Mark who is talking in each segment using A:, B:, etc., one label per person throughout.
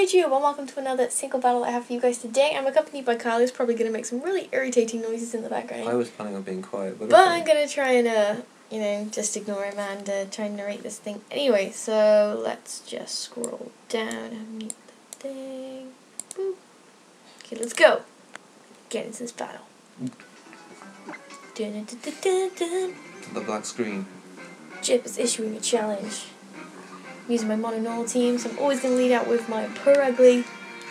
A: YouTube, and welcome to another single battle I have for you guys today. I'm accompanied by Kyle, who's probably going to make some really irritating noises in the background.
B: I was planning on being quiet, but
A: okay. I'm going to try and, just ignore him and try and narrate this thing. Anyway, so let's just scroll down and mute the thing. Boop. Okay, let's go. Get into this battle. Dun, dun, dun, dun, dun.
B: The black screen.
A: Jip is issuing a challenge. I'm using my mono team, so I'm always going to lead out with my poor ugly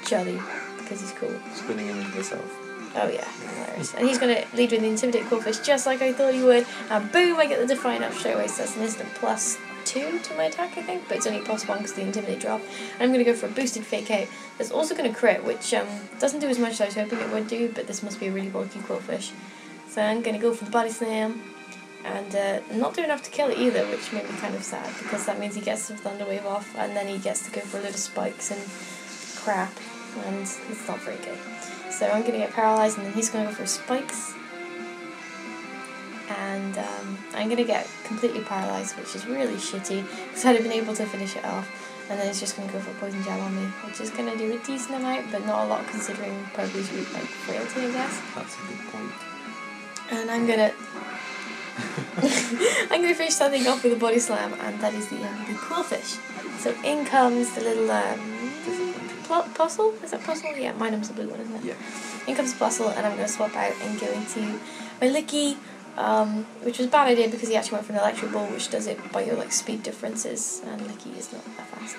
A: Chubby, because he's cool.
B: Spinning him into himself.
A: Oh yeah, hilarious. And he's going to lead with the Intimidate Quillfish, just like I thought he would. And boom, I get the Defiant up straight away, so that's an instant +2 to my attack, I think. But it's only +1 because of the Intimidate drop. And I'm going to go for a boosted Fake Out. That's also going to crit, which doesn't do as much as I was hoping it would do, but this must be a really bulky Quillfish. So I'm going to go for the Body Slam. And not do enough to kill it either, which made me kind of sad, because that means he gets the Thunder Wave off, and then he gets to go for a load of spikes and crap, and it's not very good. So I'm going to get paralyzed, and then he's going to go for spikes, and I'm going to get completely paralyzed, which is really shitty, because I'd have been able to finish it off, and then he's just going to go for a Poison Jab on me, which is going to do a decent amount, but not a lot considering Purgly's frailty, I guess.
B: That's a good point.
A: And I'm going to finish something off with a Body Slam, and that is the end of the Quillfish. So in comes the little puzzle? Is that puzzle? Yeah, my name's the blue one, isn't it?
B: Yeah.
A: In comes the puzzle, and I'm going to swap out and go into my Licky, which was a bad idea because he actually went for an Electric Ball, which does it by your speed differences, and Licky is not that fast.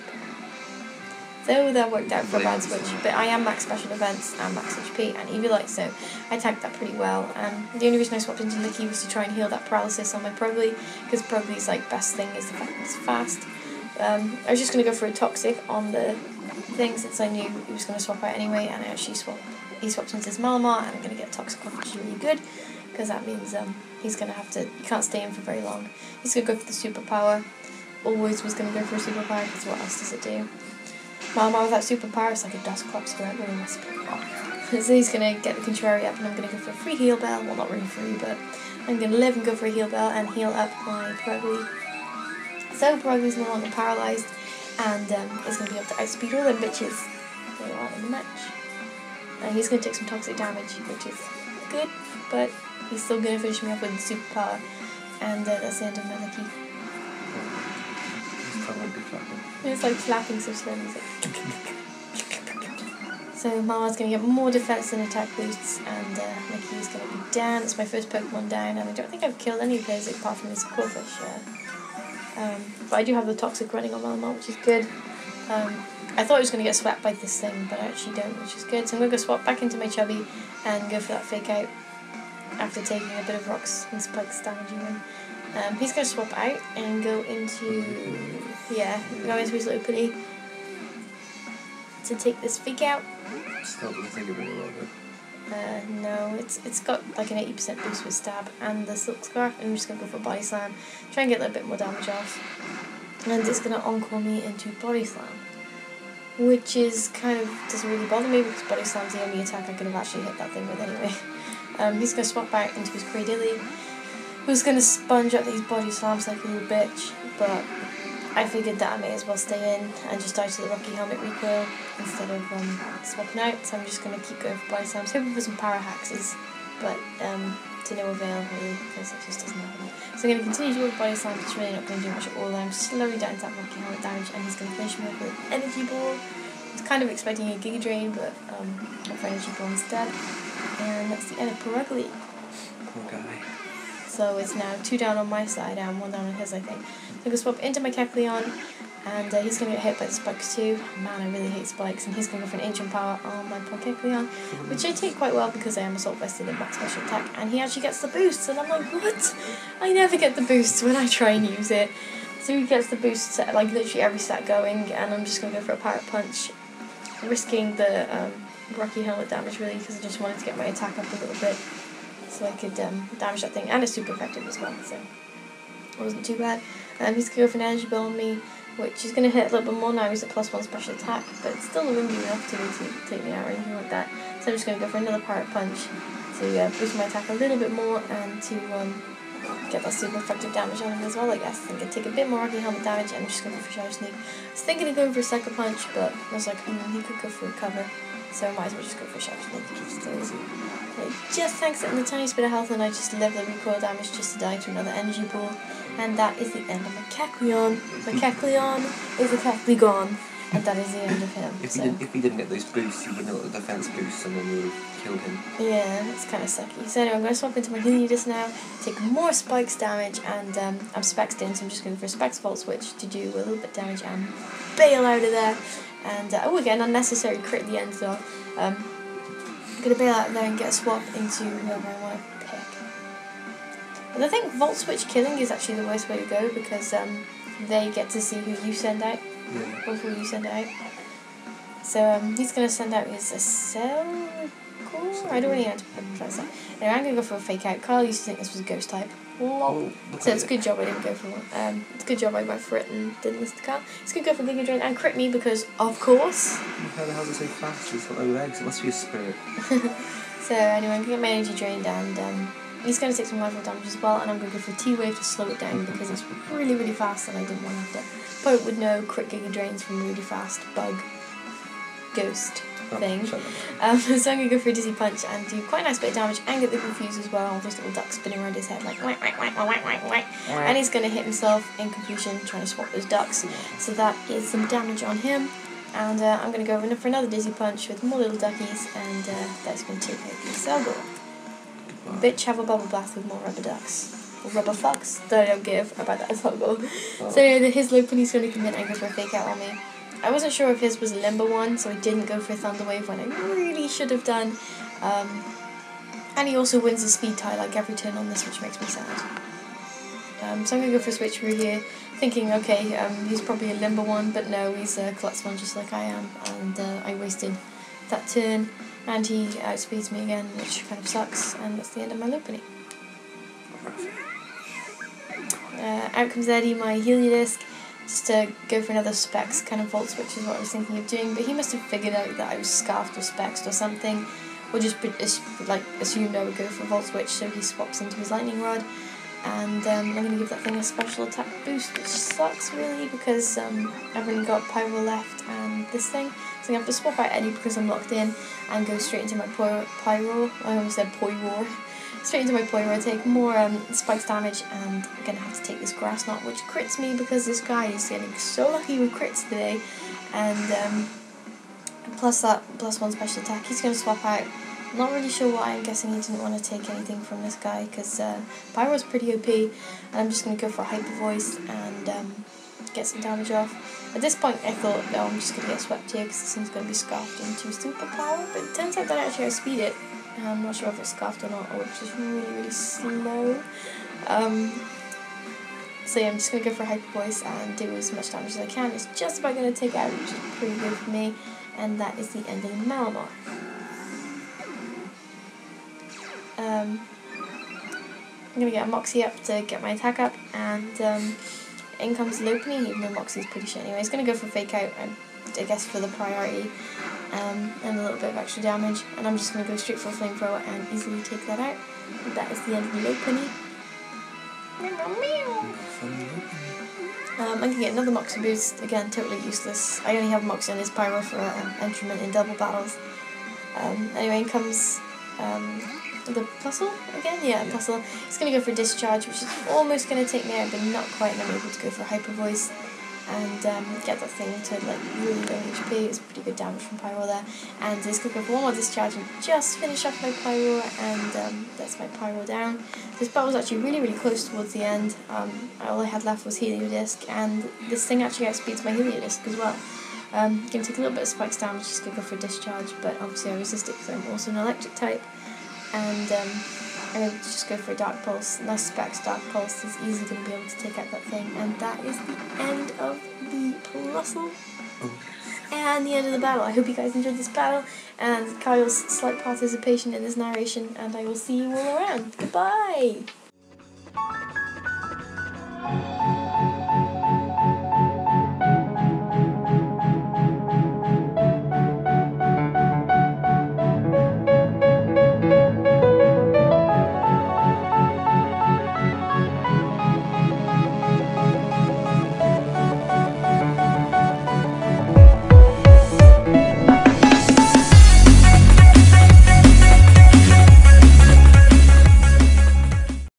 A: So that worked out for a bad switch, but I am max special defense and max HP and EV Light, so I tanked that pretty well. The only reason I swapped into Licky was to try and heal that paralysis on my Purgly, because Purgly's best thing is the fact that it's fast. I was just going to go for a Toxic on the thing since I knew he was going to swap out anyway, and I actually he swapped into his Malamar, and I'm going to get Toxic off, which is really good, because that means he's going to have to, you can't stay in for very long. He's going to go for the Superpower. Always was going to go for a Superpower, because what else does it do? Malamar without superpower, it's like a dust clock, so it really must be. So he's going to get the Contrary up, and I'm going to go for a free Heal Bell. Well, not really free, but I'm going to live and go for a Heal Bell and heal up my Purgly. So Purgly's no longer paralysed, and is going to be able to outspeed all them bitches they are in the match. And he's going to take some toxic damage, which is good, but he's still going to finish me off with the superpower, and that's the end of my Licky. It's like flapping so slowly. So Mara's going to get more defense and attack boosts, and Licky's going to be down. It's my first Pokemon down, and I don't think I've killed any of those apart from this Quillfish. But I do have the Toxic running on Malamar, which is good. I thought I was going to get swept by this thing, but I actually don't, which is good. So I'm going to go swap back into my Chubby and go for that Fake Out after taking a bit of Rocks and Spikes damaging him. He's going to swap out and go into his little putty to take this Fake Out.
B: Still doesn't think of it a little bit.
A: No, it's got an 80% boost with Stab and the Silk Scarf, and I'm just going to go for Body Slam, try and get a little bit more damage off. And it's going to Encore me into Body Slam, which is doesn't really bother me because Body Slam's the only attack I could have actually hit that thing with anyway. He's going to swap out into his Cradilly, who's going to sponge up these Body Slams like a little bitch, but I figured that I may as well stay in and just die to the Rocky Helmet recoil instead of swapping out, so I'm just going to keep going for Body Slams, hoping for some Power Haxes, but to no avail really, because it just doesn't happen. So I'm going to continue to go with Body Slams, it's really not going to do much at all. I'm slowly down to that Rocky Helmet damage, and he's going to finish me off with an Energy Ball. I was kind of expecting a Giga Drain, but went for Energy Ball instead, and that's the end of Purgly.
B: Poor guy.
A: So it's now 2 down on my side and 1 down on his, I think. So I'm going to swap into my Kecleon, and he's going to get hit by the spikes too. Man, I really hate spikes, and he's going to go for an Ancient Power on my poor Kecleon, which I take quite well because I am Assault Vested in max special attack, and he actually gets the boosts, and I'm like, what? I never get the boosts when I try and use it. So he gets the boosts at literally every stat going, and I'm just going to go for a Pirate Punch, risking the Rocky Helmet damage really, because I just wanted to get my attack up a little bit, so I could damage that thing, and it's super effective as well, so it wasn't too bad. He's going to go for an Energy Ball on me, which is going to hit a little bit more now. He's at +1 special attack, but it's still wouldn't be enough to take me out or anything like that. So I'm just going to go for another Pirate Punch to boost my attack a little bit more, and to get that super effective damage on him as well, I guess. I think I'd take a bit more Rocky Helmet damage and I'm just going for Shadow Sneak. I was thinking of going for a Sucker Punch, but I was like, he could go for a cover, so I might as well just go for a Shadow Sneak. It just tanks it in the tiniest bit of health, and I just live the recoil damage just to die to another energy ball. And that is the end of my Kecleon. My Kecleon is effectively gone. And that is the end of him.
B: If he didn't get those boosts, he wouldn't have got the defense boost and then we would have killed him.
A: Yeah, it's kind of sucky. So anyway, I'm going to swap into my Heliodus now, take more Spikes damage, and I'm Spexed in, so I'm just going for a Specs Volt Switch to do a little bit of damage and bail out of there. And, again, unnecessary crit at the end, so I'm going to bail out of there and get a swap into whoever I want to pick. And I think Volt Switch killing is actually the worst way to go, because they get to see who you send out.
B: Yeah.
A: Before you send it out. So he's going to send out his Accelcore? I don't really know how to pronounce that. Anyway, I'm going to go for a Fake Out. Carl used to think this was a Ghost type. Lol. So it's a good job I didn't go for one. It's a good job I went for it and didn't listen to Carl. It's good to go for Giga Drain and crit me because, of course.
B: How the hell is it so fast? It's got no legs. It must be a spirit.
A: So anyway, I'm going to get my energy drained and he's going to take some level damage as well, and I'm going to go for T-Wave to slow it down because it's really, really fast and I didn't want to have to poke with no crit Giga Drains from really fast bug ghost thing. So I'm going to go for a Dizzy Punch and do quite a nice bit of damage and get the Confuse as well, all those little ducks spinning around his head like whack, whack, whack, whack, whack, whack. And he's going to hit himself in confusion trying to swap those ducks. So that is some damage on him. And I'm going to go in for another Dizzy Punch with more little duckies, and that's going to take out the Cellgore. Bitch, have a Bubble Blast with more rubber ducks. Or rubber fucks that I don't give about that Cellgore. Oh. So anyway, his Lopunny's going to come in and go for a Fake Out on me. I wasn't sure if his was a Limber one, so I didn't go for a Thunder Wave when I really should have done. And he also wins the speed tie like every turn on this, which makes me sad. So I'm going to go for a Switch through here, thinking, okay, he's probably a Limber one, but no, he's a Klutz one just like I am, and I wasted that turn, and he outspeeds me again, which kind of sucks, and that's the end of my Lopunny. Out comes Eddie, my Heliodisc, just to go for another Specs kind of Volt Switch is what I was thinking of doing, but he must have figured out that I was Scarfed or Spexed or something, or just assumed I would go for Volt Switch, so he swaps into his Lightning Rod. And I'm going to give that thing a special attack boost, which sucks really because I've only got Pyro left and this thing. So I have to swap out Eddie because I'm locked in and go straight into my Pyro. I almost said Pyro. Straight into my Pyro, take more Spikes damage, and I'm going to have to take this Grass Knot, which crits me because this guy is getting so lucky with crits today. And plus that +1 special attack, he's going to swap out. Not really sure why. I'm guessing he didn't want to take anything from this guy because Pyro's pretty OP, and I'm just going to go for a Hyper Voice and get some damage off. At this point I thought, no, I'm just going to get swept here because this thing's going to be scarfed into Superpower, but it turns out that actually I speed it. I'm not sure if it's scarfed or not, or it's just really, really slow. So yeah, I'm just going to go for a Hyper Voice and do as much damage as I can. It's just about going to take out, which is pretty good for me, and that is the end of the Malamar. I'm going to get a Moxie up to get my attack up, and in comes Lopunny, even though Moxie's pretty shit anyway. He's going to go for Fake Out, I guess for the priority, and a little bit of extra damage, and I'm just going to go straight for a Flamethrower and easily take that out. And that is the end of the Lopunny. I'm going to get another Moxie boost, again totally useless. I only have Moxie on his Pyro for Entrament in double battles. Anyway, in comes the Plusle again? Yeah, Plusle. It's going to go for Discharge, which is almost going to take me out, but not quite, and I'm able to go for Hyper Voice and get that thing to like really low HP. It's pretty good damage from Pyro there. And it's going to go for one more Discharge and just finish off my Pyro, and that's my Pyro down. This battle was actually really, really close towards the end. All I had left was Heliodisc, and this thing actually outspeeds my Heliodisc as well. Going to take a little bit of Spikes damage, just going to go for Discharge, but obviously I resist it because I'm also an electric type. And I'm going to just go for a Dark Pulse. Nice Specs Dark Pulse is easily going to be able to take out that thing. And that is the end of the Plusle. And the end of the battle. I hope you guys enjoyed this battle and Kyle's slight participation in this narration. And I will see you all around. Goodbye!